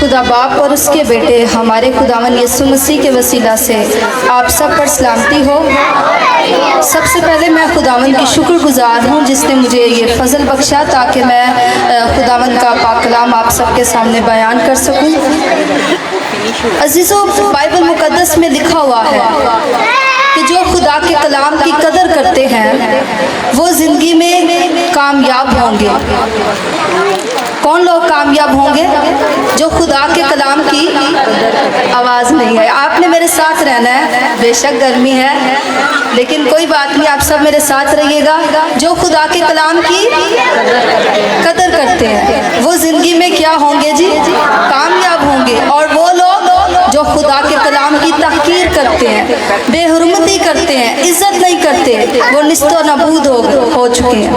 खुदा बाप और उसके बेटे हमारे खुदावन यीशु मसीह के वसीला से आप सब पर सलामती हो। सबसे पहले मैं खुदावन की शुक्रगुजार हूँ जिसने मुझे ये फजल बख्शा ताकि मैं खुदावन का पाक कलाम आप सबके सामने बयान कर सकूँ। अजीज़ों, बाइबल मुकद्दस में लिखा हुआ है कि जो खुदा के कलाम की कदर करते हैं वो ज़िंदगी में कामयाब होंगे। कौन लोग कामयाब होंगे? जो खुदा के कलाम की आवाज़ नहीं है। आपने मेरे साथ रहना है, बेशक गर्मी है लेकिन कोई बात नहीं, आप सब मेरे साथ रहिएगा। जो खुदा के कलाम की कदर करते हैं वो ज़िंदगी में क्या होंगे जी? कामयाब होंगे। और वो लोग जो खुदा के कलाम की तहकीर करते हैं, बेहुरमती करते हैं, इज्जत नहीं करते, वो निस्तो नबूद हो चुके हैं।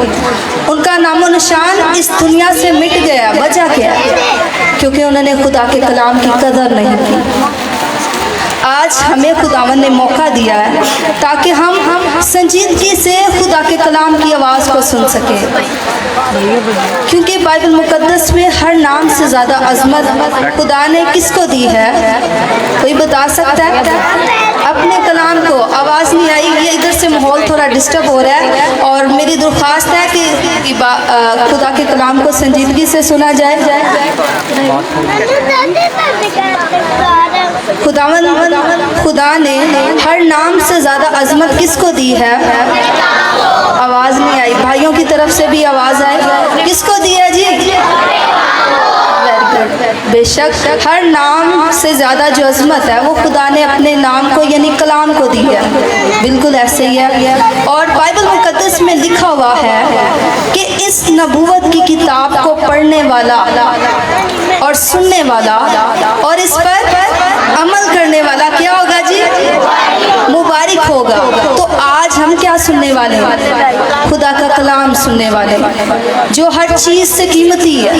उनका नामो निशान इस दुनिया से मिट गया। वजह क्या है? क्योंकि उन्होंने खुदा के कलाम की कदर नहीं की। आज हमें खुदावन ने मौका दिया है ताकि हम संजीदगी से खुदा के कलाम की आवाज़ को सुन सकें, क्योंकि बाइबल मुकद्दस में हर नाम से ज़्यादा अजमत खुदा ने किसको दी है? कोई बता सकता है? अपने कलाम को। आवाज़ नहीं आई, ये इधर से माहौल थोड़ा डिस्टर्ब हो रहा है और मेरी दरख्वास्त है कि खुदा के कलाम को संजीदगी से सुना जाए। खुदा ने हर नाम से ज़्यादा अजमत किसको दी है? आवाज़ नहीं आई, भाइयों की तरफ से भी आवाज़ आए। किसको दी है जी? बेशक हर नाम से ज़्यादा जो अजमत है वो खुदा ने अपने नाम को यानी कलाम को दी है। बिल्कुल ऐसे ही है। और बाइबल मुकद्दस में लिखा हुआ है कि इस नबूवत की किताब को पढ़ने वाला और सुनने वाला और इस पर अमल करने वाला क्या होगा जी? मुबारक होगा। तो आज हम क्या सुनने वाले हैं? खुदा का कलाम सुनने वाले, जो हर चीज़ से कीमती है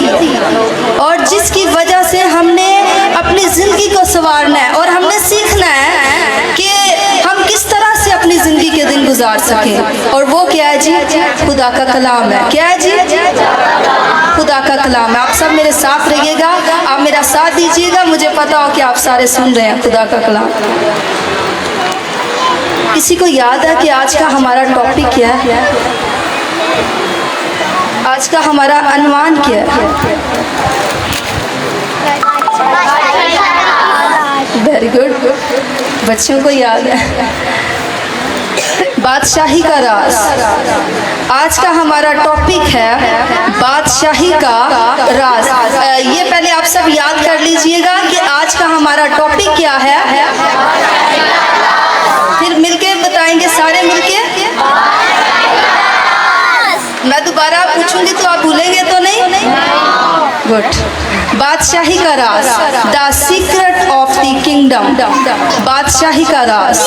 और जिसकी वजह से हमने अपनी ज़िंदगी को संवारना है और हमने सीखना है कि हम किस तरह से अपनी ज़िंदगी के दिन गुजार सकें। और वो क्या है जी? खुदा का कलाम है। क्या है जी? खुदा का कलाम है। आप सब मेरे साथ रहिएगा, आप मेरा साथ दीजिएगा। मुझे पता हो कि आप सारे सुन रहे हैं खुदा का कलाम। किसी को याद है कि आज का हमारा टॉपिक क्या है? आज का हमारा अनुमान क्या है? वेरी गुड, बच्चों को याद है। बादशाही का राज। आज का हमारा टॉपिक है बादशाही का राज। ये पहले आप सब याद कर लीजिएगा कि आज का हमारा टॉपिक क्या है। फिर मिलके बताएंगे, सारे मिलके। मैं दोबारा पूछूंगी तो आप भूलेंगे तो नहीं? गुड। बादशाही का राज, the secret of the kingdom. बादशाही का राज।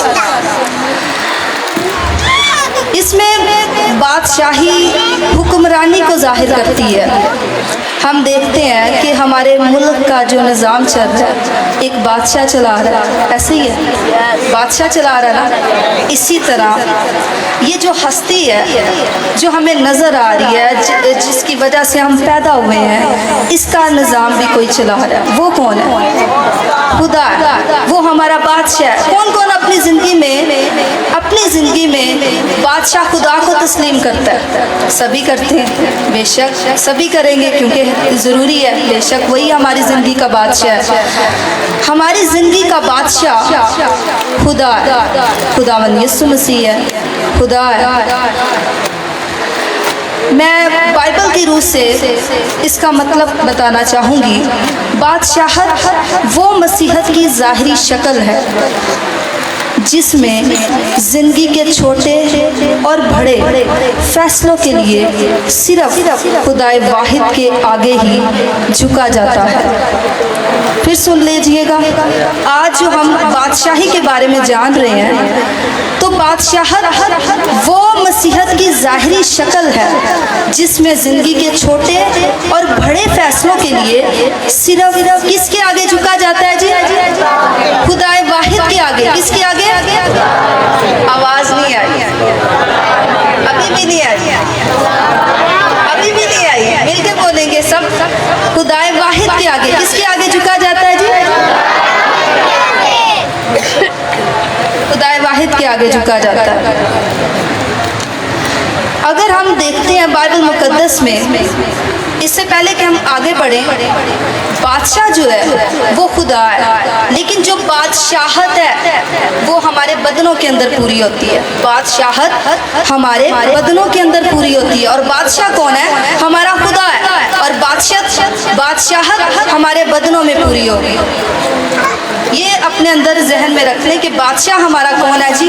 इसमें बादशाही हुक्मरानी को जाहिर करती है। हम देखते हैं कि हमारे मुल्क का जो निज़ाम चल रहा है एक बादशाह चला रहा है। ऐसे ही है, बादशाह चला रहा है ना। इसी तरह ये जो हस्ती है जो हमें नज़र आ रही है, जिसकी वजह से हम पैदा हुए हैं, इसका निज़ाम भी कोई चला रहा है। वो कौन है? खुदा। वो हमारा बादशाह है। कौन कौन अपनी ज़िंदगी में बादशाह खुदा को तस्लीम करता है? सभी करते हैं, बेशक सभी करेंगे क्योंकि ज़रूरी है। बेशक वही हमारी ज़िंदगी का बादशाह है। हमारी ज़िंदगी का बादशाह खुदा, खुदावंद यीशु मसीह है। खुदा है। मैं बाइबल की रूह से इसका मतलब बताना चाहूँगी। बादशाहत वो मसीहत की ज़ाहिरी शक्ल है जिसमें ज़िंदगी के छोटे और बड़े फैसलों के लिए सिर्फ खुदाए वाहिद के आगे ही झुका जाता है। फिर सुन लीजिएगा, आज जो हम बादशाही के बारे में जान रहे हैं तो बादशाहत वो मसीहत की ज़ाहिरी शक्ल है जिसमें ज़िंदगी के छोटे और बड़े फैसलों के लिए सिर्फ किसके आगे झुका जाता है जी? खुदाए वाहिद के आगे। किसके आगे? आवाज़ नहीं आई, अभी भी नहीं आई, अभी भी नहीं आई। मिलके बोलेंगे सब। खुदाए वाहिद के आगे। किसके आगे झुका जाता आगे झुका जाता है। अगर हम देखते हैं बाइबल मुकद्दस में, इससे पहले कि हम आगे बढ़ें, बादशाह जो है वो खुदा है, लेकिन जो बादशाहत है वो हमारे बदनों के अंदर पूरी होती है। बादशाहत हमारे बदनों के अंदर पूरी होती है। और बादशाह कौन है? हमारा खुदा है। और बादशाहत हमारे बदनों में पूरी होगी। ये अपने अंदर जहन में रख लें कि बादशाह हमारा कौन है जी?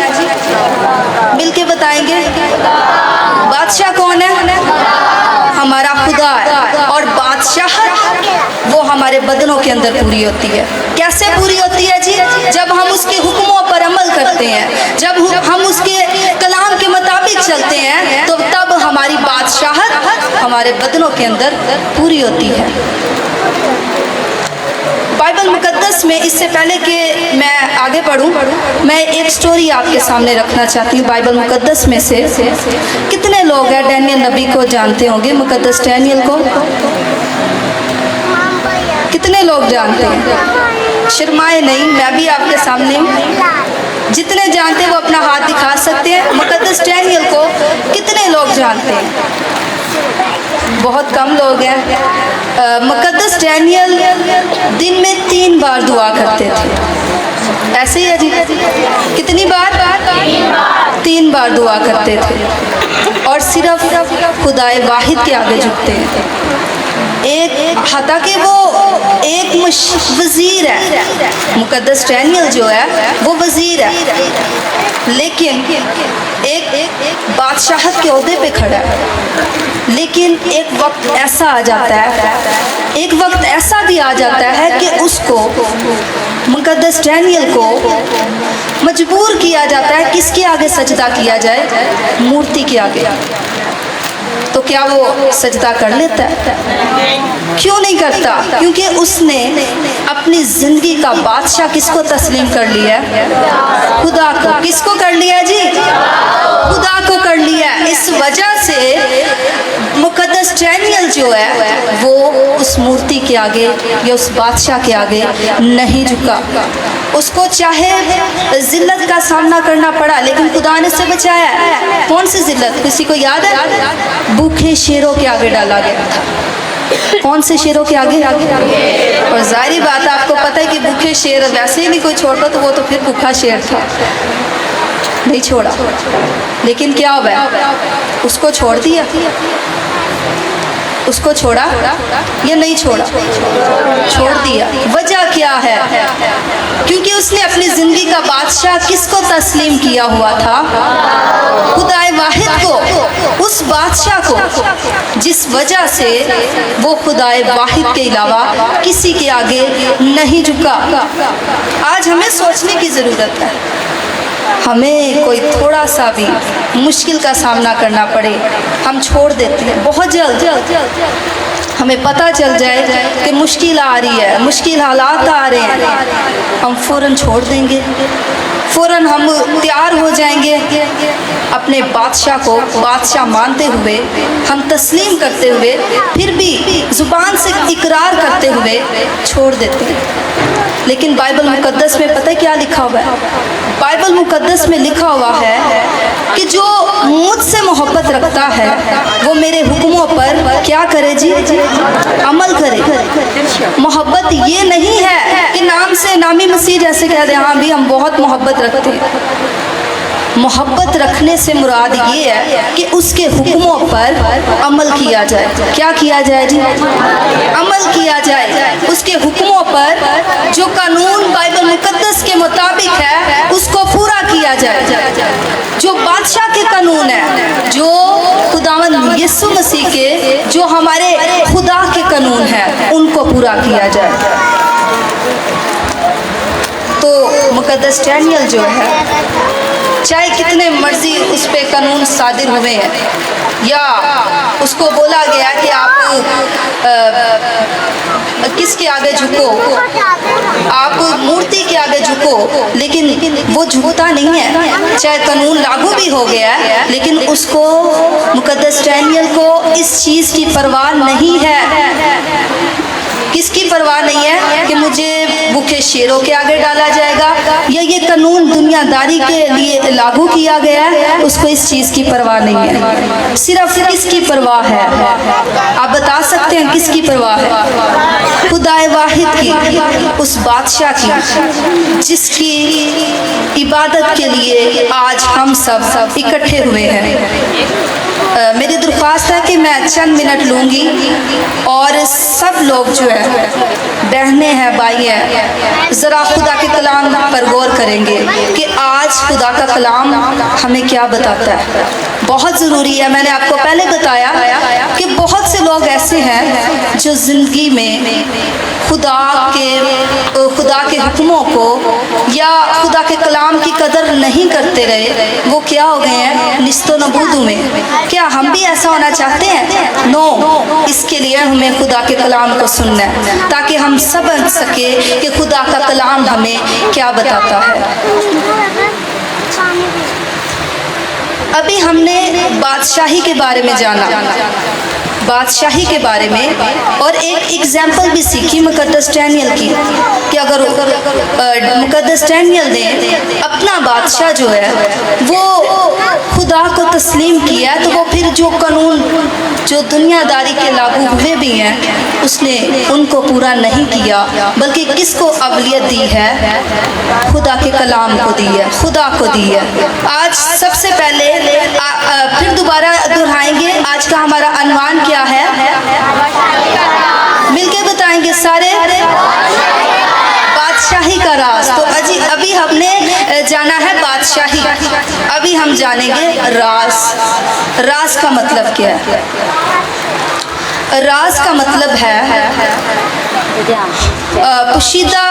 मिलके बताएंगे, बादशाह कौन है? हमारा खुदा है। और बादशाहत वो हमारे बदनों के अंदर पूरी होती है। कैसे पूरी होती है जी? जब हम उसके हुक्मों पर अमल करते हैं, जब हम उसके कलाम के मुताबिक चलते हैं, तो तब हमारी बादशाहत हमारे बदनों के अंदर पूरी होती है। बाइबल मुकद्दस में, इससे पहले कि मैं आगे बढ़ूं, मैं एक स्टोरी आपके सामने रखना चाहती हूँ बाइबल मुकद्दस में से। कितने लोग हैं डैनियल नबी को जानते होंगे? मुकद्दस डैनियल को कितने लोग जानते हैं? शर्माए नहीं, मैं भी आपके सामने हूँ। जितने जानते हैं वो अपना हाथ दिखा सकते हैं। मुकद्दस डैनियल को कितने लोग जानते हैं? बहुत कम लोग हैं। मुकद्दस डैनियल दिन में 3 बार दुआ करते थे। ऐसे ही है जी? कितनी बार? 3 बार दुआ करते थे और सिर्फ खुदाए वाहिद के आगे झुकते हैं। एक हालांकि वो एक वज़ीर है, मुकद्दस डैनियल जो है वो वज़ीर है, लेकिन एक बादशाहत के ओहदे पे खड़ा है। लेकिन एक वक्त ऐसा आ जाता है, एक वक्त ऐसा भी आ जाता है कि उसको, मुकद्दस डैनियल को मजबूर किया जाता है किसके आगे सजदा किया जाए? मूर्ति के आगे। तो क्या वो सजदा कर लेता है? क्यों नहीं करता? क्योंकि उसने अपनी ज़िंदगी का बादशाह किसको तस्लीम कर लिया है? खुदा को। किसको कर लिया जी? खुदा को कर लिया। इस वजह से मुकद्दस डैनियल जो है वो उस मूर्ति के आगे या उस बादशाह के आगे नहीं झुका। उसको चाहे जिल्लत का सामना करना पड़ा, लेकिन खुदा ने उसे बचाया। कौन सी जिल्लत? किसी को याद है? भूखे शेरों के आगे डाला गया था। कौन से शेरों के आगे? और जाहिर बात है, आपको पता है कि भूखे शेर वैसे ही नहीं कोई छोड़ता, तो वो तो फिर भूखा शेर था, नहीं छोड़ा। लेकिन क्या हुआ? उसको छोड़ दिया। उसको छोड़ा या नहीं छोड़ा? छोड़ दिया। वजह क्या है? क्योंकि उसने अपनी ज़िंदगी का बादशाह किसको तस्लीम किया हुआ था? खुदाए वाहिद को, उस बादशाह को, जिस वजह से वो खुदाए वाहिद के अलावा किसी के आगे नहीं झुका। आज हमें सोचने की ज़रूरत है। हमें कोई थोड़ा सा भी मुश्किल का सामना करना पड़े, हम छोड़ देते हैं बहुत जल्द। हमें पता चल जाए कि मुश्किल आ रही है, मुश्किल हालात आ रहे हैं, हम फ़ौरन छोड़ देंगे, फ़ौरन हम तैयार हो जाएंगे अपने बादशाह को बादशाह मानते हुए, हम तस्लीम करते हुए, फिर भी ज़ुबान से इकरार करते हुए छोड़ देते हैं। लेकिन बाइबल मुकद्दस में पता है क्या लिखा हुआ है? बाइबल मुकद्दस में लिखा हुआ है कि जो मुझसे मोहब्बत रखता है वो मेरे हुक्मों पर क्या करे जी? अमल करे। मोहब्बत ये नहीं है कि नाम से नामी मसीह जैसे कह दे हाँ भी हम बहुत मोहब्बत रखते हैं। मोहब्बत रखने से मुराद ये है कि उसके हुक्मों पर अमल किया जाए। क्या किया जाए जी? अमल किया जाए। उसके हुक्मों पर जो कानून बाइबल मुकद्दस के मुताबिक है उसको पूरा किया जाए। जो बादशाह के कानून है, जो खुदावंद यीशु मसीह के, जो हमारे खुदा के कानून हैं, उनको पूरा किया जाए। तो मुकद्दस डैनियल जो है, चाहे कितने मर्जी उस पे कानून सादिर हुए हैं, या उसको बोला गया कि आप किसके आगे झुको, आप मूर्ति के आगे झुको, लेकिन वो झुकता नहीं है। चाहे कानून लागू भी हो गया है, लेकिन उसको, मुकद्दस डैनियल को इस चीज़ की परवाह नहीं है। किसकी परवाह नहीं है कि मुझे भूखे शेरों के आगे डाला जाएगा, या ये कानून दुनियादारी के लिए लागू किया गया है, उसको इस चीज़ की परवाह नहीं है। सिर्फ किसकी परवाह है? आप बता सकते हैं किसकी परवाह है? खुदाए वाहिद की, उस बादशाह की जिसकी इबादत के लिए आज हम सब इकट्ठे हुए हैं। मेरी दरख्वास्त है कि मैं चंद मिनट लूँगी और सब लोग जो है, बहनें हैं, भाई हैं, ज़रा खुदा के कलाम पर गौर करेंगे कि आज खुदा का कलाम हमें क्या बताता है। बहुत ज़रूरी है। मैंने आपको पहले बताया कि बहुत से लोग ऐसे हैं जो ज़िंदगी में खुदा के हुक्मों को या खुदा के कलाम की कदर नहीं करते रहे। वो क्या हो गए हैं? निस्तो नबूदू में। क्या हम भी ऐसा होना चाहते हैं? नो। इसके लिए हमें खुदा के कलाम को सुनना है ताकि हम समझ सके कि खुदा का कलाम हमें क्या बताता है। अभी हमने बादशाही के बारे में जाना, बादशाही के बारे में, और एक एग्जाम्पल भी सीखी मुकद्दस डैनियल की कि अगर मुकद्दस डैनियल ने अपना बादशाह जो है वो खुदा को तस्लीम किया, तो वो फिर जो कानून जो दुनियादारी के लागू हुए भी हैं उसने उनको पूरा नहीं किया, बल्कि किसको अवलियत दी है? खुदा के कलाम को दी है, खुदा को दी है। आज सबसे पहले फिर दोबारा दोहराएंगे, आज का हमारा अनुमान क्या है? मिलके बताएंगे सारे, बादशाही का राज। तो अभी हमने जाना है बादशाही, अभी हम जानेंगे राज। राज का मतलब क्या है? राज का मतलब है पोशीदा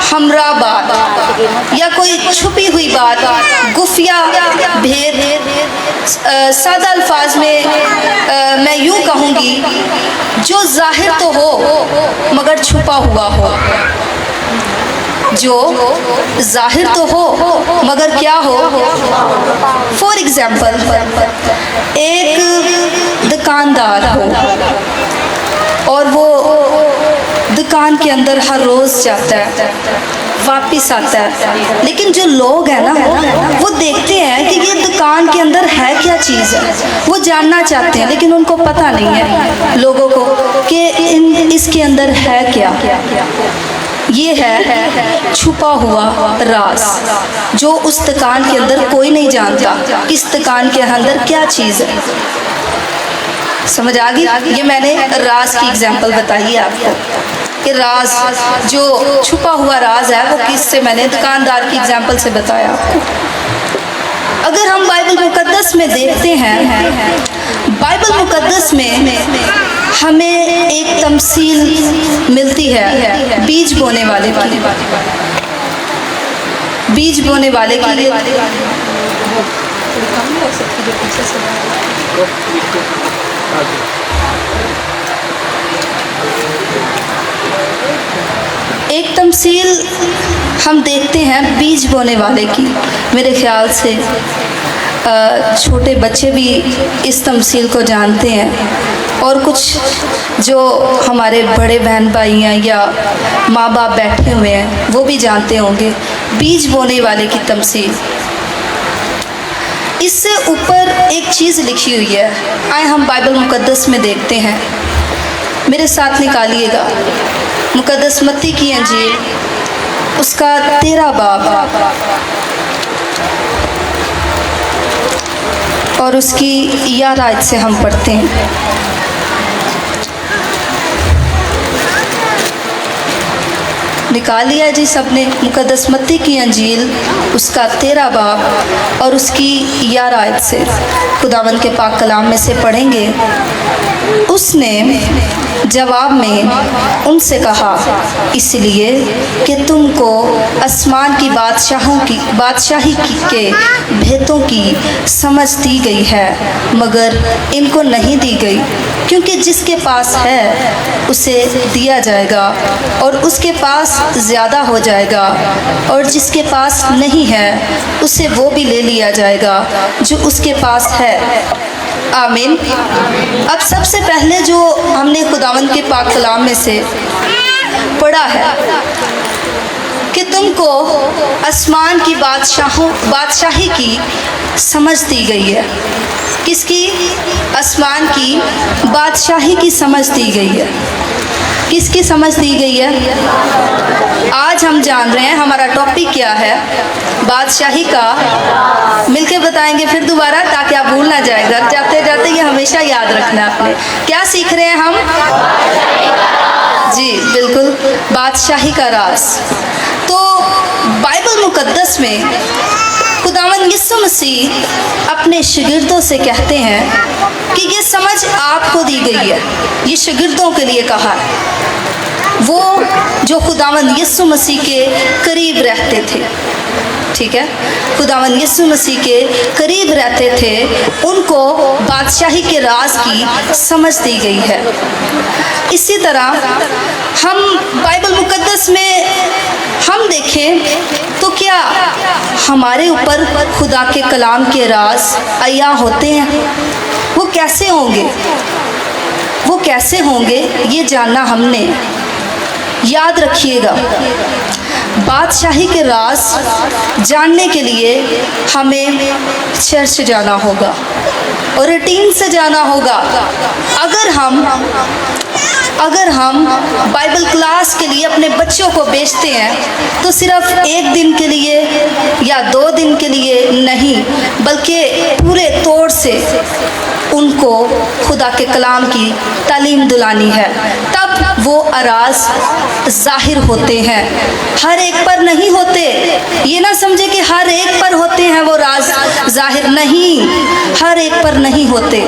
हमरा बात या कोई छुपी हुई बात, गुफिया भेद। सादा अल्फाज में मैं यूँ कहूँगी, जो जाहिर तो हो मगर छुपा हुआ हो, जो जाहिर तो हो मगर क्या हो। फॉर एग्जाम्पल, एक दुकानदार हो और वो दुकान के अंदर हर रोज़ जाता है, वापस आता है, लेकिन जो लोग हैं ना वो देखते हैं कि ये दुकान के अंदर है क्या चीज़ है, वो जानना चाहते हैं, लेकिन उनको पता नहीं है लोगों को कि इसके अंदर है क्या। ये है छुपा हुआ राज, जो उस दुकान के अंदर कोई नहीं जानता इस दुकान के अंदर क्या चीज़ है। समझ आ गई? ये मैंने राज की एग्जांपल बताई है आपको कि राज जो छुपा हुआ राज है वो किससे, मैंने दुकानदार की एग्जांपल से बताया आपको। अगर हम बाइबल मुकद्दस में देखते हैं, बाइबल मुकद्दस में हमें एक तमसील मिलती है बीज बोने वाले की। बीज बोने वाले की एक तमसील हम देखते हैं बीज बोने वाले की। मेरे ख्याल से छोटे बच्चे भी इस तमसील को जानते हैं, और कुछ जो हमारे बड़े बहन भाई हैं या माँ बाप बैठे हुए हैं वो भी जानते होंगे बीज बोने वाले की तमसील। इससे ऊपर एक चीज़ लिखी हुई है, आए हम बाइबल मुकद्दस में देखते हैं। मेरे साथ निकालिएगा मुकद्दस मत्ती की अंजील, उसका 13 बाब और उसकी 11 आयत से हम पढ़ते हैं। निकाल लिया जी सबने? मुकद्दस मत्ती की अंजील, उसका 13 बाब और उसकी 11 आयत से खुदावंद के पाक कलाम में से पढ़ेंगे। उसने जवाब में उनसे कहा, इसलिए कि तुमको आसमान की बादशाही के भेदों की समझ दी गई है, मगर इनको नहीं दी गई, क्योंकि जिसके पास है उसे दिया जाएगा और उसके पास ज़्यादा हो जाएगा, और जिसके पास नहीं है उसे वो भी ले लिया जाएगा जो उसके पास है। आमीन। अब सबसे पहले जो हमने खुदावंद के पाक कलाम में से पढ़ा है आसमान की बादशाही की समझ दी गई है। किसकी? आसमान की बादशाही की समझ दी गई है। किसकी समझ दी गई है? आज हम जान रहे हैं हमारा टॉपिक क्या है, बादशाही का। मिलके बताएंगे फिर दोबारा, ताकि आप भूल ना जाए। घर जाते जाते ये हमेशा याद रखना आपने। क्या सीख रहे हैं हम? जी बिल्कुल, बादशाही का राज। तो बाइबल मुकद्दस में खुदावंद यीशु मसीह अपने शागिर्दों से कहते हैं कि ये समझ आपको दी गई है, ये शागिर्दों के लिए कहा है, वो जो खुदावंद यीशु मसीह के करीब रहते थे। ठीक है, खुदावंद यीशु मसीह के करीब रहते थे, उनको बादशाही के राज की समझ दी गई है। इसी तरह हम बाइबल मुकद्दस में हम देखें तो क्या हमारे ऊपर खुदा के कलाम के राज अया होते हैं? वो कैसे होंगे? वो कैसे होंगे ये जानना हमने। याद रखिएगा, बादशाही के राज जानने के लिए हमें चर्च जाना होगा और रूटीन से जाना होगा। अगर हम बाइबल क्लास के लिए अपने बच्चों को भेजते हैं तो सिर्फ एक दिन के लिए या 2 दिन के लिए नहीं, बल्कि पूरे तौर से उनको खुदा के कलाम की तालीम दिलानी है, तब वो अराज जाहिर होते हैं। हर एक पर नहीं होते, ये ना समझे कि हर एक पर होते हैं वो राज जाहिर, नहीं, हर एक पर नहीं होते।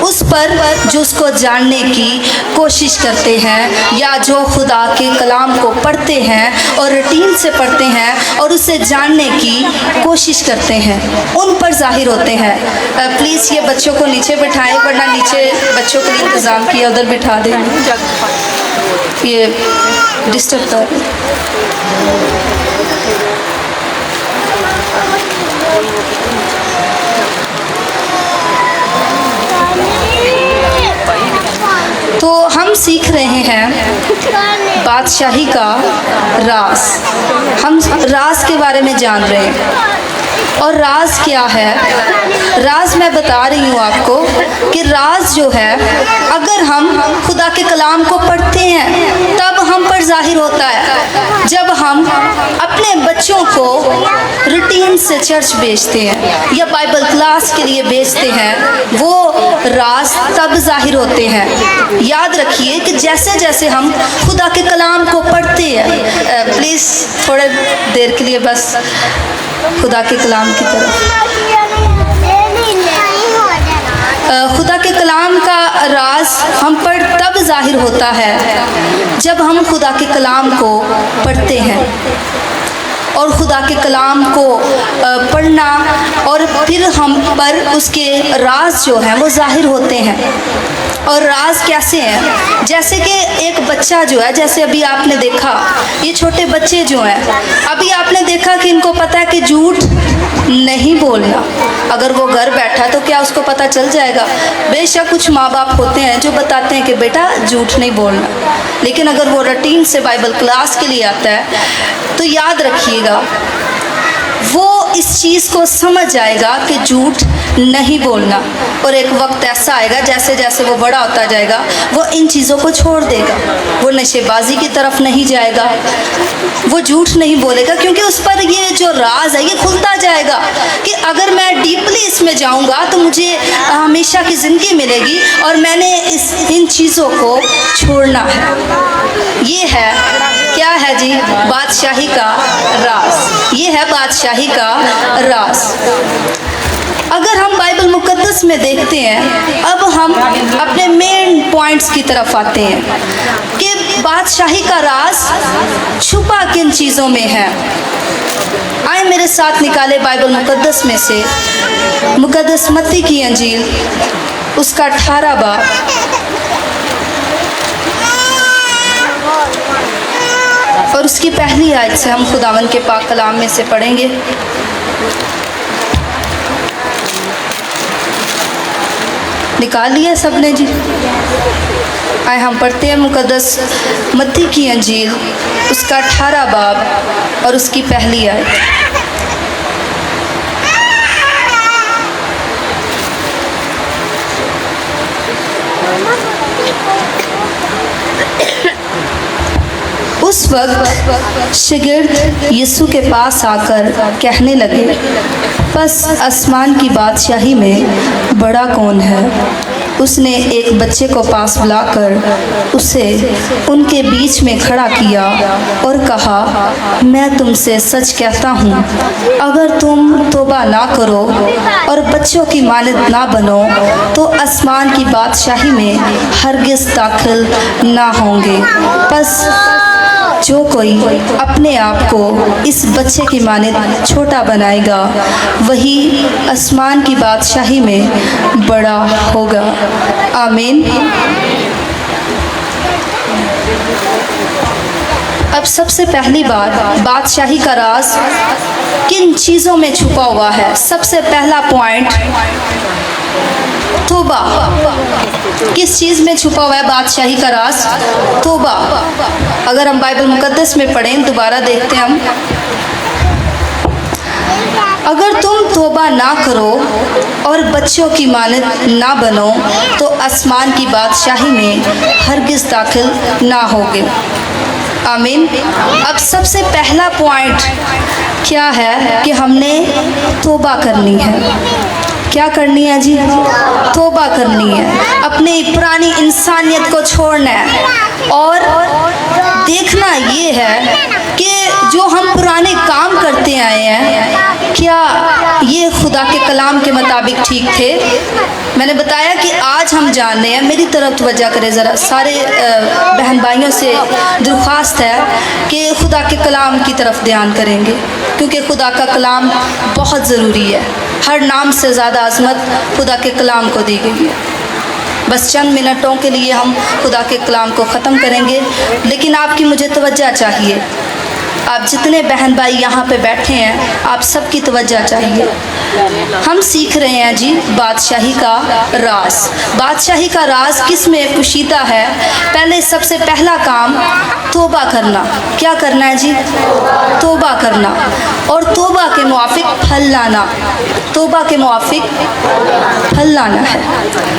उस पर जो उसको जानने की कोशिश करते हैं या जो खुदा के कलाम को पढ़ते हैं और रूटीन से पढ़ते हैं और उसे जानने की कोशिश करते हैं, उन पर जाहिर होते हैं। प्लीज़ ये बच्चों को नीचे बिठाएं, वरना नीचे बच्चों के लिए इंतज़ाम किया, उधर बिठा दें, ये डिस्टर्ब कर। तो हम सीख रहे हैं बादशाही का राज। हम राज के बारे में जान रहे हैं। और राज क्या है? राज मैं बता रही हूँ आपको कि राज जो है, अगर हम खुदा के कलाम को पढ़ते हैं तब हम पर जाहिर होता है। जब हम अपने बच्चों को रूटीन से चर्च भेजते हैं या बाइबल क्लास के लिए भेजते हैं, वो राज तब जाहिर होते हैं। याद रखिए कि जैसे जैसे हम खुदा के कलाम को पढ़ते हैं, प्लीज़ थोड़े देर के लिए बस खुदा के कलाम की तरफ। खुदा के कलाम का राज हम पर तब जाहिर होता है जब हम खुदा के कलाम को पढ़ते हैं और खुदा के कलाम को पढ़ना, और फिर हम पर उसके राज जो हैं वो जाहिर होते हैं। और राज कैसे हैं? जैसे कि एक बच्चा जो है, जैसे अभी आपने देखा ये छोटे बच्चे जो हैं, अभी आपने देखा कि इनको पता है कि झूठ नहीं बोलना। अगर वो घर बैठा तो क्या उसको पता चल जाएगा? बेशक कुछ माँ बाप होते हैं जो बताते हैं कि बेटा झूठ नहीं बोलना, लेकिन अगर वो रूटीन से बाइबल क्लास के लिए आता है तो याद रखिएगा वो इस चीज़ को समझ जाएगा कि झूठ नहीं बोलना। और एक वक्त ऐसा आएगा जैसे जैसे वो बड़ा होता जाएगा वो इन चीज़ों को छोड़ देगा, वो नशेबाजी की तरफ नहीं जाएगा, वो झूठ नहीं बोलेगा, क्योंकि उस पर ये जो राज है ये खुलता जाएगा कि अगर मैं डीपली इसमें जाऊंगा तो मुझे हमेशा की ज़िंदगी मिलेगी और मैंने इन चीज़ों को छोड़ना है। ये है, क्या है जी? बादशाही का राज। ये है बादशाही का राज। अगर हम बाइबल मुकद्दस में देखते हैं, अब हम अपने मेन पॉइंट्स की तरफ आते हैं कि बादशाही का राज छुपा किन चीज़ों में है। आए मेरे साथ निकाले बाइबल मुकद्दस में से मुकद्दस मत्ती की अंजील, उसका 18 बाब और उसकी पहली आयत से हम खुदावंद के पाक कलाम में से पढ़ेंगे। निकाल लिया सबने जी? आए हम पढ़ते हैं मुकद्दस मत्ती की अंजील, उसका 18 बाब और उसकी पहली आयत। उस वक्त शागिर्द यीशु के पास आकर कहने लगे, बस आसमान की बादशाही में बड़ा कौन है? उसने एक बच्चे को पास बुलाकर उसे उनके बीच में खड़ा किया और कहा, मैं तुमसे सच कहता हूँ, अगर तुम तौबा ना करो और बच्चों की मानद ना बनो तो आसमान की बादशाही में हरगिज़ दाखिल ना होंगे। बस जो कोई अपने आप को इस बच्चे की मानद छोटा बनाएगा वही आसमान की बादशाही में बड़ा होगा। आमीन। अब सबसे पहली बात, बादशाही का राज किन चीज़ों में छुपा हुआ है? सबसे पहला पॉइंट, तौबा। किस चीज़ में छुपा हुआ है बादशाही का राज? तौबा। अगर हम बाइबल मुकद्दस में पढ़ें, दोबारा देखते हैं हम, अगर तुम तौबा ना करो और बच्चों की मानद ना बनो तो आसमान की बादशाही में हरगिज़ दाखिल ना होगे। आमीन। अब सबसे पहला पॉइंट क्या है कि हमने तौबा करनी है। क्या करनी है जी? तौबा करनी है। अपनी पुरानी इंसानियत को छोड़ना है और देखना ये है कि जो हम पुराने काम करते आए हैं क्या ये खुदा के कलाम के मुताबिक ठीक थे? मैंने बताया कि आज हम जान रहे हैं, मेरी तरफ तवज्जो करें ज़रा, सारे बहन भाइयों से दरख्वास्त है कि खुदा के कलाम की तरफ ध्यान करेंगे, क्योंकि खुदा का कलाम बहुत ज़रूरी है। हर नाम से ज़्यादा अज़मत खुदा के कलाम को दी गई है। बस चंद मिनटों के लिए हम खुदा के कलाम को ख़त्म करेंगे, लेकिन आपकी मुझे तवज्जो चाहिए। आप जितने बहन भाई यहाँ पे बैठे हैं, आप सबकी तवज्जो चाहिए। हम सीख रहे हैं जी बादशाही का राज। बादशाही का राज किस में पोशीदा है? पहले सबसे पहला काम तौबा करना। क्या करना है जी? तौबा करना और तौबा के मुआफिक फल लाना। तौबा के मुआफिक फल लाना है।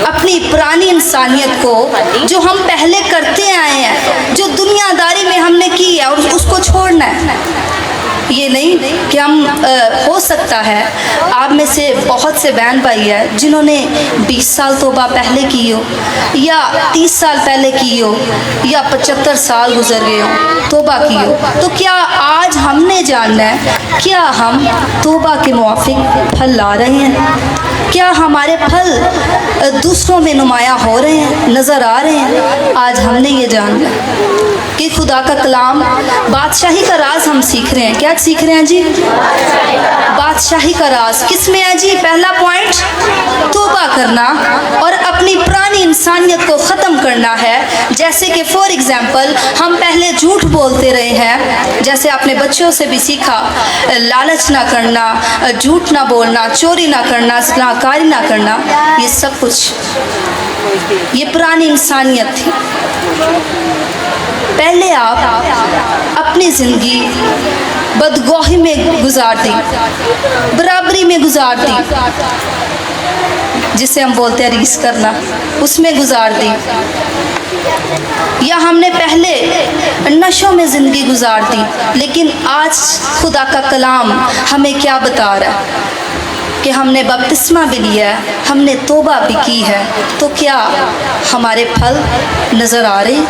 अपनी पुरानी इंसानियत को जो हम पहले करते आए हैं, जो दुनियादारी में हमने की है, और उसको छोड़ना है। ये नहीं कि हम हो सकता है आप में से बहुत से बहन भाई है जिन्होंने 20 साल तौबा पहले की हो, या 30 साल पहले की हो, या 75 साल गुजर गए हो तौबा की हो। तो क्या आज हमने जानना है क्या हम तौबा के मुआफिक फल ला रहे हैं? क्या हमारे फल दूसरों में नुमाया हो रहे हैं, नज़र आ रहे हैं? आज हमने ये जानना है कि खुदा का कलाम, बादशाही का राज हम सीख रहे हैं। क्या सीख रहे हैं जी? बादशाही का राज किस में है जी? पहला पॉइंट तौबा करना और अपनी पुरानी इंसानियत को ख़त्म करना है। जैसे कि फॉर एग्जांपल हम पहले झूठ बोलते रहे हैं, जैसे आपने बच्चों से भी सीखा, लालच ना करना, झूठ ना बोलना, चोरी ना करना, ज़िनाकारी ना करना, ये सब कुछ ये पुरानी इंसानियत थी। पहले आप अपनी ज़िंदगी बदगोही में गुजार दी, बराबरी में गुजार दी, जिसे हम बोलते हैं रीस करना, उसमें गुजार दी। या हमने पहले नशों में ज़िंदगी गुजार दी। लेकिन आज खुदा का कलाम हमें क्या बता रहा है कि हमने बपतिस्मा भी लिया है, हमने तौबा भी की है, तो क्या हमारे फल नज़र आ रहे?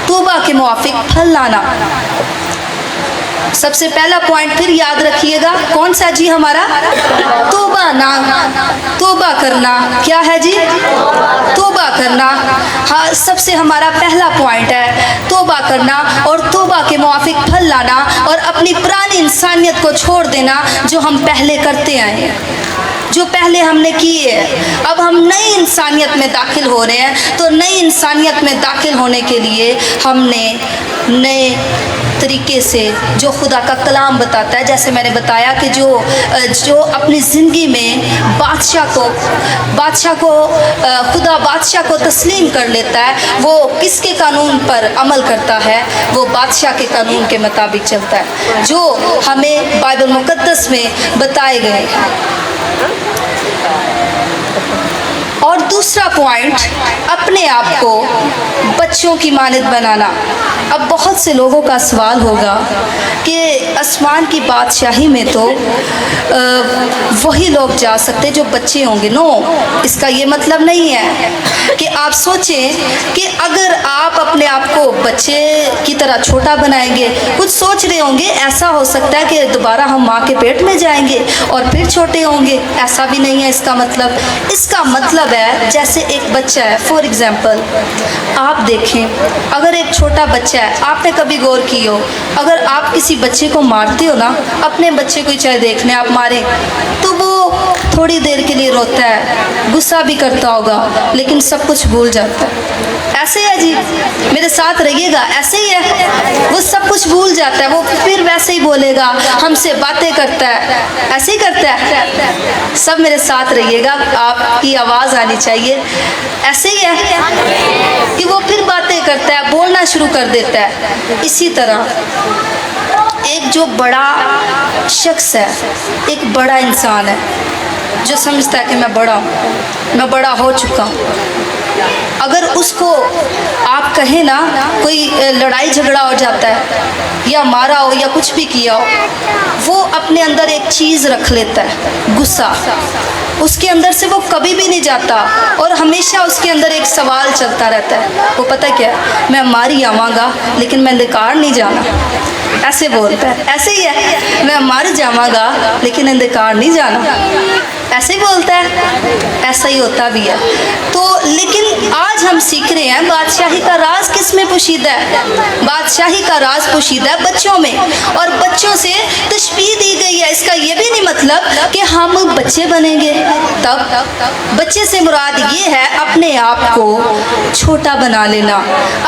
तौबा के मुआफिक फल लाना। सबसे पहला पॉइंट फिर याद रखिएगा, कौन सा जी? हमारा तौबा ना, तौबा करना। क्या है जी? तौबा करना। हाँ, सबसे हमारा पहला पॉइंट है तौबा करना और तौबा के मुआफिक फल लाना और अपनी पुरानी इंसानियत को छोड़ देना जो हम पहले करते आए हैं, जो पहले हमने की है। अब हम नई इंसानियत में दाखिल हो रहे हैं, तो नई इंसानियत में दाखिल होने के लिए हमने नए तरीके से जो खुदा का कलाम बताता है। जैसे मैंने बताया कि जो अपनी ज़िंदगी में बादशाह को खुदा बादशाह को तस्लीम कर लेता है, वो किसके कानून पर अमल करता है? वो बादशाह के कानून के मुताबिक चलता है जो हमें बाइबल मुक़द्दस में बताए गए हैं। और दूसरा पॉइंट, अपने आप को बच्चों की मानद बनाना। अब बहुत से लोगों का सवाल होगा कि आसमान की बादशाही में तो वही लोग जा सकते जो बच्चे होंगे। नो, इसका ये मतलब नहीं है कि आप सोचें कि अगर आप अपने आप को बच्चे की तरह छोटा बनाएंगे, कुछ सोच रहे होंगे ऐसा हो सकता है कि दोबारा हम माँ के पेट में जाएंगे और फिर छोटे होंगे। ऐसा भी नहीं है इसका मतलब। इसका मतलब है जैसे एक बच्चा है, फॉर एग्जाम्पल आप देखें, अगर एक छोटा बच्चा है, आपने कभी गौर की हो, अगर आप किसी बच्चे को मारते हो ना, अपने बच्चे को चाहे देखने आप मारें, तो वो थोड़ी देर के लिए रोता है, गुस्सा भी करता होगा, लेकिन सब कुछ भूल जाता है। ऐसे है जी, मेरे साथ रहिएगा, ऐसे ही है, वो सब कुछ भूल जाता है, वो फिर वैसे ही बोलेगा, हमसे बातें करता है, ऐसे ही करता है। सब मेरे साथ रहिएगा, आपकी आवाज़ आनी चाहिए। ऐसे ही है कि वो फिर बातें करता है, बोलना शुरू कर देता है। इसी तरह एक जो बड़ा शख्स है, एक बड़ा इंसान है जो समझता है कि मैं बड़ा हूँ, मैं बड़ा हो चुका हूँ, अगर उसको आप कहें ना कोई लड़ाई झगड़ा हो जाता है या मारा हो या कुछ भी किया हो, वो अपने अंदर एक चीज़ रख लेता है, गुस्सा। उसके अंदर से वो कभी भी नहीं जाता और हमेशा उसके अंदर एक सवाल चलता रहता है। वो पता क्या है, मैं मारी आवांगा लेकिन मैं अंधकार नहीं जाना, ऐसे बोलता है। ऐसे ही है, मैं मर जावांगा लेकिन अंधकार नहीं जाना, ऐसे ही बोलता है। ऐसा ही होता भी है। तो लेकिन आज हम सीख रहे हैं बादशाही का राज किस में पोशीदा है? बादशाही का राज पोशीदा है बच्चों में, और बच्चों से तशबीह दी गई है। इसका ये भी नहीं मतलब कि हम बच्चे बनेंगे, तब बच्चे से मुराद ये है अपने आप को छोटा बना लेना।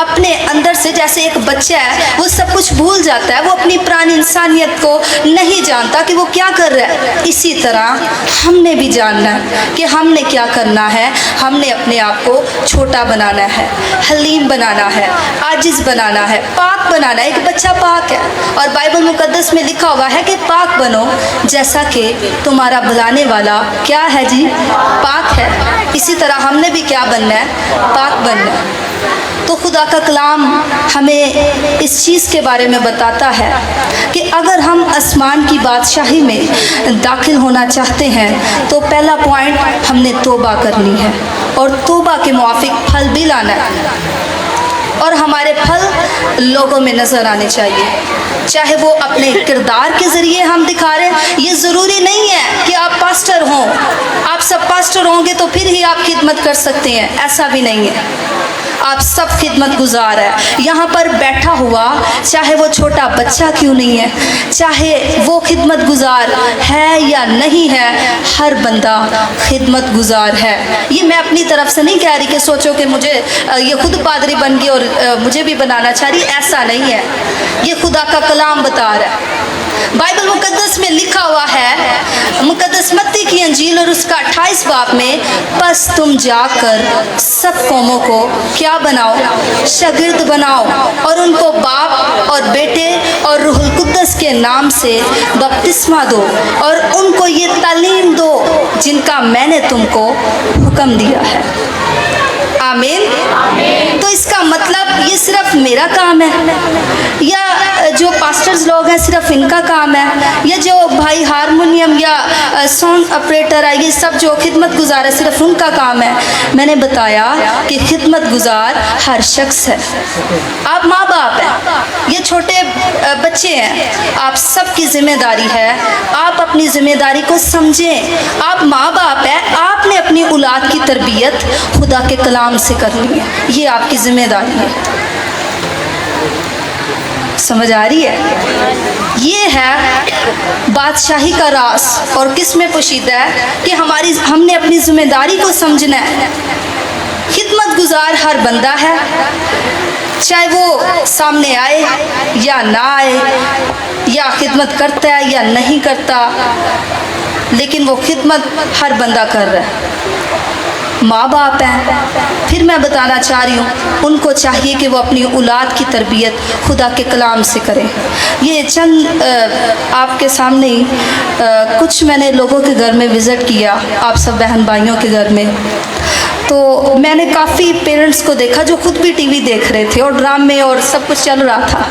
अपने अंदर से जैसे एक बच्चा है वो सब कुछ भूल जाता है, वो अपनी पुरानी इंसानियत को नहीं जानता कि वो क्या कर रहा है। इसी तरह हमने भी जानना कि हमने क्या करना है। हमने अपने आप को छोटा बनाना है, हलीम बनाना है, आजिज़ बनाना है, पाक बनाना है। एक बच्चा पाक है और बाइबल मुकद्दस में लिखा हुआ है कि पाक बनो जैसा कि तुम्हारा बुलाने वाला क्या है जी, पाक है। इसी तरह हमने भी क्या बनना है, पाक बनना है। तो खुदा का कलाम हमें इस चीज़ के बारे में बताता है कि अगर हम आसमान की बादशाही में दाखिल होना चाहते हैं तो पहला पॉइंट, हमने तौबा करनी है और तौबा के मुआफिक फल भी लाना है। और हमारे फल लोगों में नज़र आने चाहिए, चाहे वो अपने किरदार के ज़रिए हम दिखा रहे हैं। ये ज़रूरी नहीं है कि आप पास्टर हों, आप सब पास्टर होंगे तो फिर ही आप खिदमत कर सकते हैं, ऐसा भी नहीं है। आप सब खिदमत गुजार है। यहाँ पर बैठा हुआ चाहे वो छोटा बच्चा क्यों नहीं है, चाहे वो खिदमत गुजार है या नहीं है, हर बंदा खिदमत गुजार है। ये मैं अपनी तरफ से नहीं कह रही कि सोचो कि मुझे ये खुद पादरी बन गई और मुझे भी बनाना चाह रही, ऐसा नहीं है। ये खुदा का कलाम बता रहा है। बाइबल मुकद्दस में लिखा हुआ है, मुकद्दस मत्ती की अंजील और उसका 28 बाब में, बस तुम जाकर सब कौमों को क्या बनाओ, शागिर्द बनाओ और उनको बाप और बेटे और रूहुल कुद्दस के नाम से बपतिस्मा दो और उनको ये तालीम दो जिनका मैंने तुमको हुक्म दिया है। आमीन। तो इसका मतलब ये सिर्फ मेरा काम है या जो पास्टर्स लोग हैं सिर्फ इनका काम है, या जो भाई हारमोनियम या साउंड ऑपरेटर है ये सब जो खिदमत गुजार है सिर्फ उनका काम है? मैंने बताया कि खिदमत गुजार हर शख्स है। आप माँ बाप हैं, ये छोटे बच्चे हैं, आप सबकी जिम्मेदारी है। आप अपनी जिम्मेदारी को समझें। आप माँ बाप हैं, आपने अपनी औलाद की तरबियत खुदा के कलाम से करनी है, ये आपकी जिम्मेदारी है। समझ आ रही है? ये है बादशाही का राज और किस में पोशीदा है कि हमने अपनी जिम्मेदारी को समझना है। खिदमत गुजार हर बंदा है, चाहे वो सामने आए या ना आए, या खिदमत करता है या नहीं करता, लेकिन वो खिदमत हर बंदा कर रहा है। माँ बाप हैं, फिर मैं बताना चाह रही हूँ, उनको चाहिए कि वो अपनी औलाद की तरबियत खुदा के कलाम से करें। ये चंद आपके सामने ही कुछ मैंने लोगों के घर में विज़िट किया, आप सब बहन भाइयों के घर में, तो मैंने काफ़ी पेरेंट्स को देखा जो खुद भी टीवी देख रहे थे और ड्रामे और सब कुछ चल रहा था।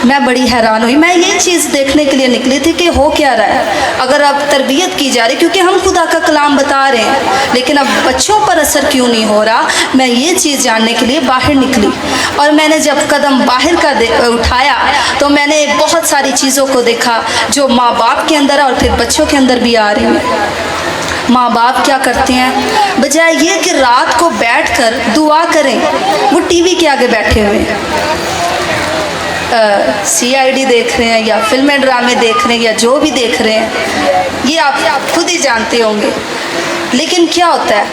मैं बड़ी हैरान हुई। मैं ये चीज़ देखने के लिए निकली थी कि हो क्या रहा है, अगर अब तरबियत की जा रही, क्योंकि हम खुदा का कलाम बता रहे हैं, लेकिन अब बच्चों पर असर क्यों नहीं हो रहा। मैं ये चीज़ जानने के लिए बाहर निकली, और मैंने जब कदम बाहर का उठाया तो मैंने बहुत सारी चीज़ों को देखा जो माँ बाप के अंदर और फिर बच्चों के अंदर भी आ रही हैं। माँ बाप क्या करते हैं, बजाय ये कि रात को बैठकर दुआ करें, वो टीवी के आगे बैठे हुए हैं, CID देख रहे हैं या फिल्में ड्रामे देख रहे हैं या जो भी देख रहे हैं, ये आप खुद ही जानते होंगे। लेकिन क्या होता है,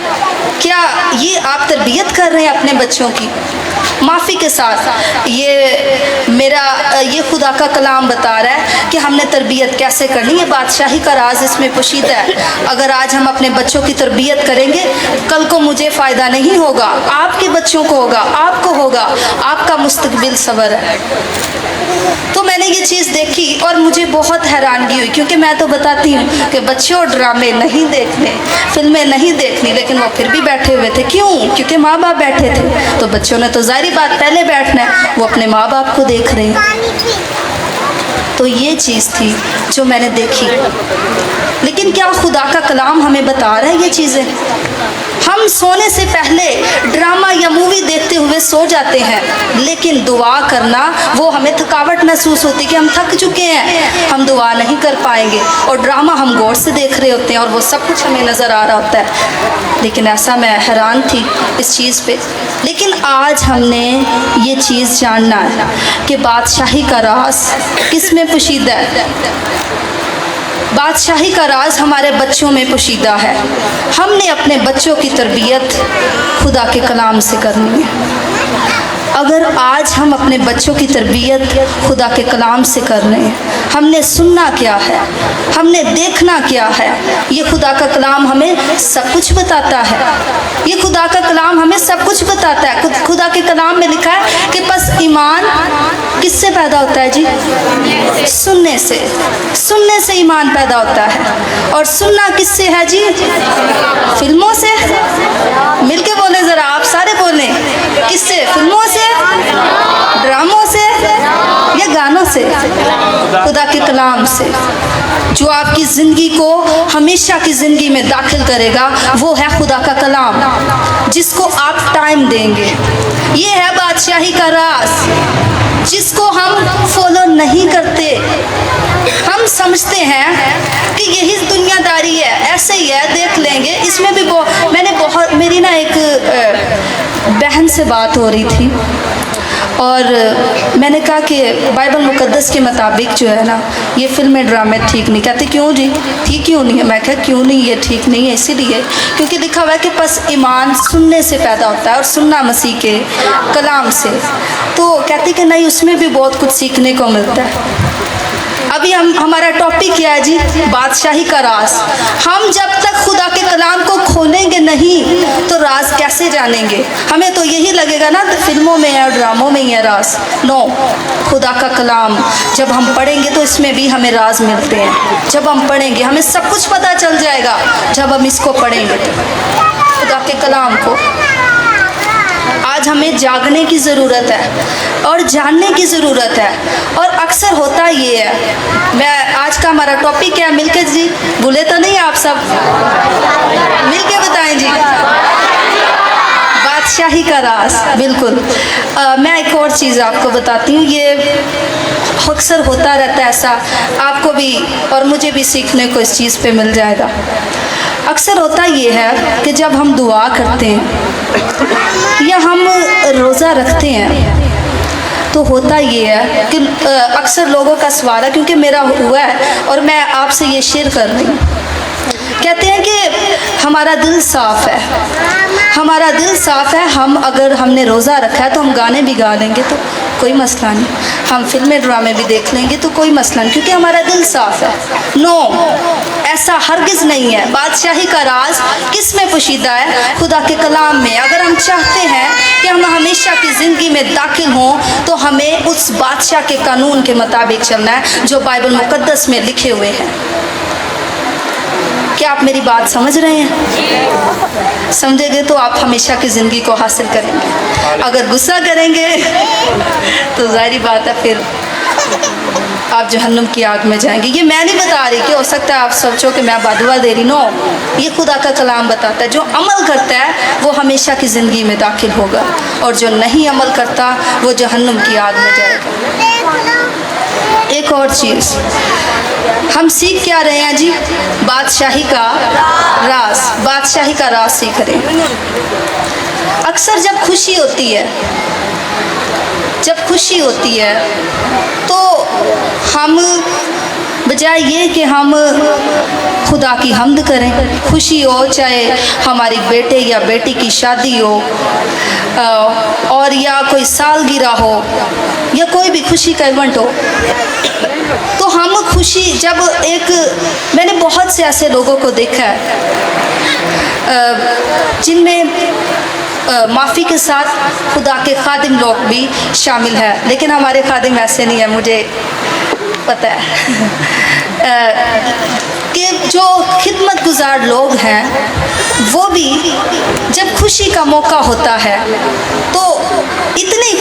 क्या ये आप तरबियत कर रहे हैं अपने बच्चों की? माफ़ी के साथ ये खुदा का कलाम बता रहा है कि हमने तरबियत कैसे करनी है। बादशाही का राज इसमें पोशीदा है। अगर आज हम अपने बच्चों की तरबियत करेंगे, कल को मुझे फ़ायदा नहीं होगा, आपके बच्चों को होगा, आपको होगा, आपका मुस्तकबिल सवर है। तो मैंने ये चीज़ देखी और मुझे बहुत हैरानगी हुई, क्योंकि मैं तो बताती हूँ कि बच्चों ड्रामे नहीं देखने, फिल्में नहीं देखनी, लेकिन वो फिर भी बैठे हुए थे। क्यों? क्योंकि माँ बाप बैठे थे, तो बच्चों ने तो जाहिर बात पहले बैठना है, वो अपने माँ बाप को देख रहे हैं। तो ये चीज़ थी जो मैंने देखी। लेकिन क्या खुदा का कलाम हमें बता रहा है ये चीज़ें? हम सोने से पहले ड्रामा या मूवी देखते हुए सो जाते हैं, लेकिन दुआ करना, वो हमें थकावट महसूस होती है कि हम थक चुके हैं, हम दुआ नहीं कर पाएंगे, और ड्रामा हम गौर से देख रहे होते हैं और वो सब कुछ हमें नज़र आ रहा होता है। लेकिन ऐसा मैं हैरान थी इस चीज़ पे। लेकिन आज हमने ये चीज़ जानना है कि बादशाही का राज किस में पोशीदा है। बादशाही का राज हमारे बच्चों में पोशीदा है। हमने अपने बच्चों की तरबियत खुदा के कलाम से करनी है। अगर आज हम अपने बच्चों की तरबियत खुदा के कलाम से कर रहे हैं, हमने सुनना क्या है, हमने देखना क्या है, ये खुदा का कलाम हमें सब कुछ बताता है। ये खुदा का कलाम हमें सब कुछ बताता है। खुदा के कलाम में लिखा है कि बस ईमान किससे पैदा होता है जी? सुनने से। सुनने से ईमान पैदा होता है। और सुनना किससे है जी? फिल्मों से। मिलके बोले ज़रा, आप सारे बोलें, किससे? फिल्मों से, ड्रामों से या गानों से? खुदा के कलाम से। जो आपकी ज़िंदगी को हमेशा की ज़िंदगी में दाखिल करेगा, वो है खुदा का कलाम, जिसको आप टाइम देंगे। ये है बादशाही का राज, जिसको हम फॉलो नहीं करते। हम समझते हैं कि यही दुनियादारी है, ऐसे ही है, देख लेंगे। इसमें भी मेरी ना एक बहन से बात हो रही थी, और मैंने कहा कि बाइबल मुकद्दस के मुताबिक जो है ना, ये फिल्में ड्रामे ठीक नहीं। कहते क्यों जी, ठीक क्यों नहीं है? मैं कहा क्यों नहीं, ये ठीक नहीं है इसीलिए क्योंकि लिखा हुआ है कि बस ईमान सुनने से पैदा होता है, और सुनना मसीह के कलाम से। तो कहती कि नहीं, उसमें भी बहुत कुछ सीखने को मिलता है। अभी हमारा टॉपिक क्या है जी? बादशाही का राज। हम जब तक खुदा के कलाम को खोलेंगे नहीं, तो राज कैसे जानेंगे? हमें तो यही लगेगा ना, फिल्मों में है और ड्रामों में ही है राज। नो, खुदा का कलाम जब हम पढ़ेंगे तो इसमें भी हमें राज मिलते हैं। जब हम पढ़ेंगे हमें सब कुछ पता चल जाएगा, जब हम इसको पढ़ेंगे तो खुदा के कलाम को। आज हमें जागने की ज़रूरत है और जानने की ज़रूरत है। और अक्सर होता ये है, मैं आज का हमारा टॉपिक है, मिलके जी भूले तो नहीं आप सब? मिलके बताएं जी। बादशाही का राज, बिल्कुल। मैं एक और चीज़ आपको बताती हूँ, ये अक्सर होता रहता है ऐसा, आपको भी और मुझे भी सीखने को इस चीज़ पे मिल जाएगा। अक्सर होता ये है कि जब हम दुआ करते हैं या हम रोज़ा रखते हैं, तो होता ये है कि अक्सर लोगों का सवाल है, क्योंकि मेरा हुआ है और मैं आपसे ये शेयर कर रही हूँ कहते हैं कि हमारा दिल साफ़ है, हमारा दिल साफ़ है। हम अगर हमने रोज़ा रखा है तो हम गाने भी गा लेंगे तो कोई मसला नहीं, हम फिल्में ड्रामे भी देख लेंगे तो कोई मसला नहीं, क्योंकि हमारा दिल साफ़ है। नो, ऐसा हरगिज़ नहीं है। बादशाही का राज किस में पोशीदा है? खुदा के कलाम में। अगर हम चाहते हैं कि हम हमेशा की ज़िंदगी में दाखिल हों तो हमें उस बादशाह के कानून के मुताबिक चलना है जो बाइबल मुकद्दस में लिखे हुए हैं। क्या आप मेरी बात समझ रहे हैं? समझेंगे तो आप हमेशा की ज़िंदगी को हासिल करेंगे। अगर गुस्सा करेंगे तो ज़ाहिर बात है फिर आप जहन्नुम की आग में जाएंगे। ये मैं नहीं बता रही कि हो सकता है आप सोचो कि मैं बदुआ दे रही। नो, ये खुदा का कलाम बताता है जो अमल करता है वो हमेशा की ज़िंदगी में दाखिल होगा, और जो नहीं अमल करता वो जहन्नुम की आग में जाएगा। एक और चीज़ हम सीख क्या रहे हैं जी? बादशाही का राज, बादशाही का राज सीख रहे हैं। अक्सर जब खुशी होती है, जब खुशी होती है तो हम बजाय ये कि हम खुदा की हम्द करें, खुशी हो चाहे हमारी बेटे या बेटी की शादी हो और या कोई सालगिरह हो या कोई भी खुशी का इवेंट हो, तो हम खुशी जब मैंने बहुत से ऐसे लोगों को देखा है जिनमें माफ़ी के साथ खुदा के खादिम लोग भी शामिल हैं, लेकिन हमारे खादिम ऐसे नहीं है, मुझे पता है कि जो खिदमत गुजार लोग हैं वो भी जब खुशी का मौका होता है तो इतनी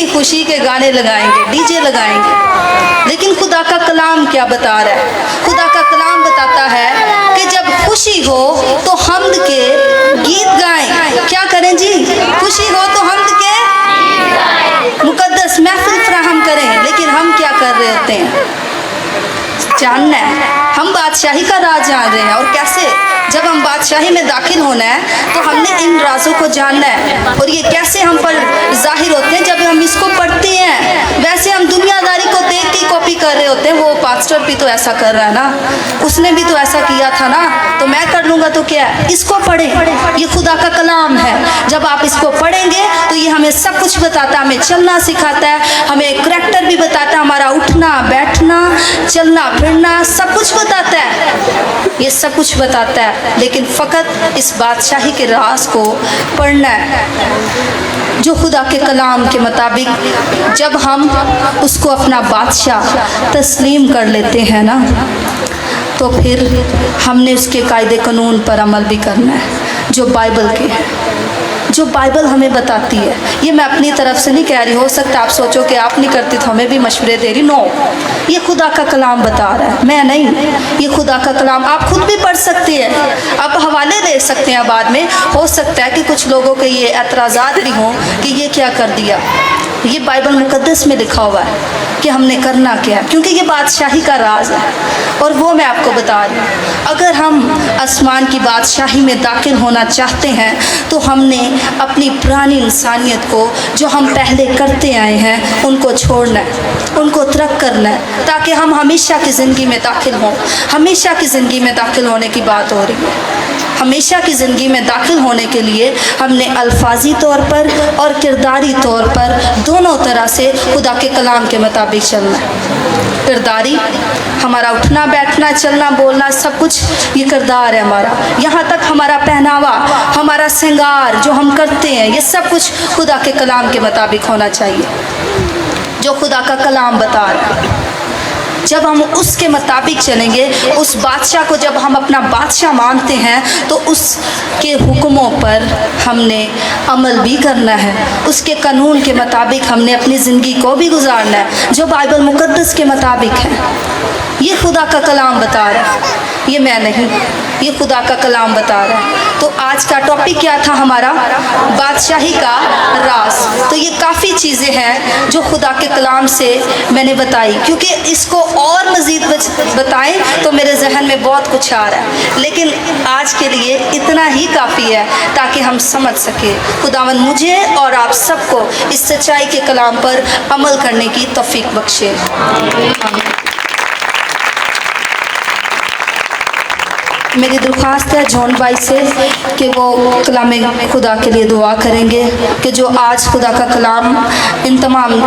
खुशी के गाने लगाएंगे, डीजे लगाएंगे। लेकिन खुदा का कलाम क्या बता रहा है? खुदा का कलाम बताता है कि जब खुशी हो तो हम्द के गीत गाएं। क्या करें जी? खुशी हो तो हम्द के मुकद्दस महफिल फराहम करें। लेकिन हम क्या कर रहे होते हैं? जानना है, हम बादशाही का राज जान रहे हैं। और कैसे? जब हम बादशाही में दाखिल होना है तो हमने इन राजों को जानना है। और ये कैसे हम पर जाहिर होते हैं? जब हम इसको पढ़ते हैं। वैसे हम दुनियादारी को देख के कॉपी कर रहे होते हैं, वो पास्टर भी तो ऐसा कर रहा है ना, उसने भी तो ऐसा किया था ना, तो मैं कर लूँगा तो क्या? इसको पढ़ें, ये खुदा का कलाम है। जब आप इसको पढ़ेंगे तो ये हमें सब कुछ बताता है, हमें चलना सिखाता है, हमें करैक्टर भी बताता है, हमारा उठना बैठना चलना फिरना सब कुछ बताता है, ये सब कुछ बताता है। लेकिन फ़कत इस बादशाही के राज को पढ़ना है जो खुदा के कलाम के मुताबिक जब हम उसको अपना बादशाह तस्लीम कर लेते हैं ना, तो फिर हमने उसके कायदे कानून पर अमल भी करना है जो बाइबल के हैं, जो बाइबल हमें बताती है। ये मैं अपनी तरफ से नहीं कह रही, हो सकता है आप सोचो कि आप नहीं करती तो हमें भी मशवरे दे रही। नो, ये खुदा का कलाम बता रहा है, मैं नहीं। ये खुदा का कलाम आप खुद भी पढ़ सकते हैं, आप हवाले दे सकते हैं बाद में। हो सकता है कि कुछ लोगों के ये एतराज़ात भी हों कि ये क्या कर दिया। ये बाइबल मुकद्दस में लिखा हुआ है कि हमने करना क्या है, क्योंकि ये बादशाही का राज है और वो मैं आपको बता रही हूँ। अगर हम आसमान की बादशाही में दाखिल होना चाहते हैं तो हमने अपनी पुरानी इंसानियत को जो हम पहले करते आए हैं उनको छोड़ना है, उनको तर्क करना है, ताकि हम हमेशा की ज़िंदगी में दाखिल हों। हमेशा की ज़िंदगी में दाखिल होने की बात हो रही है। हमेशा की ज़िंदगी में दाखिल होने के लिए हमने अल्फाजी तौर पर और किरदारी तौर पर दोनों तरह से खुदा के कलाम के मुताबिक चलना है। किरदारी हमारा उठना बैठना चलना बोलना सब कुछ ये किरदार है हमारा। यहाँ तक हमारा पहनावा, हमारा श्रृंगार जो हम करते हैं, ये सब कुछ खुदा के कलाम के मुताबिक होना चाहिए जो खुदा का कलाम बता रहा है। जब हम उसके मुताबिक चलेंगे, उस बादशाह को जब हम अपना बादशाह मानते हैं तो उसके हुक्मों पर हमने अमल भी करना है, उसके कानून के मुताबिक हमने अपनी ज़िंदगी को भी गुजारना है जो बाइबल मुकद्दस के मुताबिक है। ये खुदा का कलाम बता रहा है, ये मैं नहीं, ये खुदा का कलाम बता रहा है। तो आज का टॉपिक क्या था हमारा? बादशाही का राज। तो ये काफ़ी चीज़ें हैं जो खुदा के कलाम से मैंने बताई, क्योंकि इसको और मज़ीद बताएं तो मेरे जहन में बहुत कुछ आ रहा है, लेकिन आज के लिए इतना ही काफ़ी है ताकि हम समझ सके। खुदावंद मुझे और आप सबको इस सच्चाई के कलाम पर अमल करने की तौफीक बख्शे। आमीन। मेरी दरख्वास्त है जॉन भाई से कि वो कलाम खुदा के लिए दुआ करेंगे कि जो आज खुदा का कलाम इन तमाम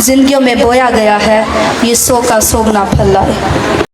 ज़िंदगियों में बोया गया है, ये 100 का 100 गुना फल लाए।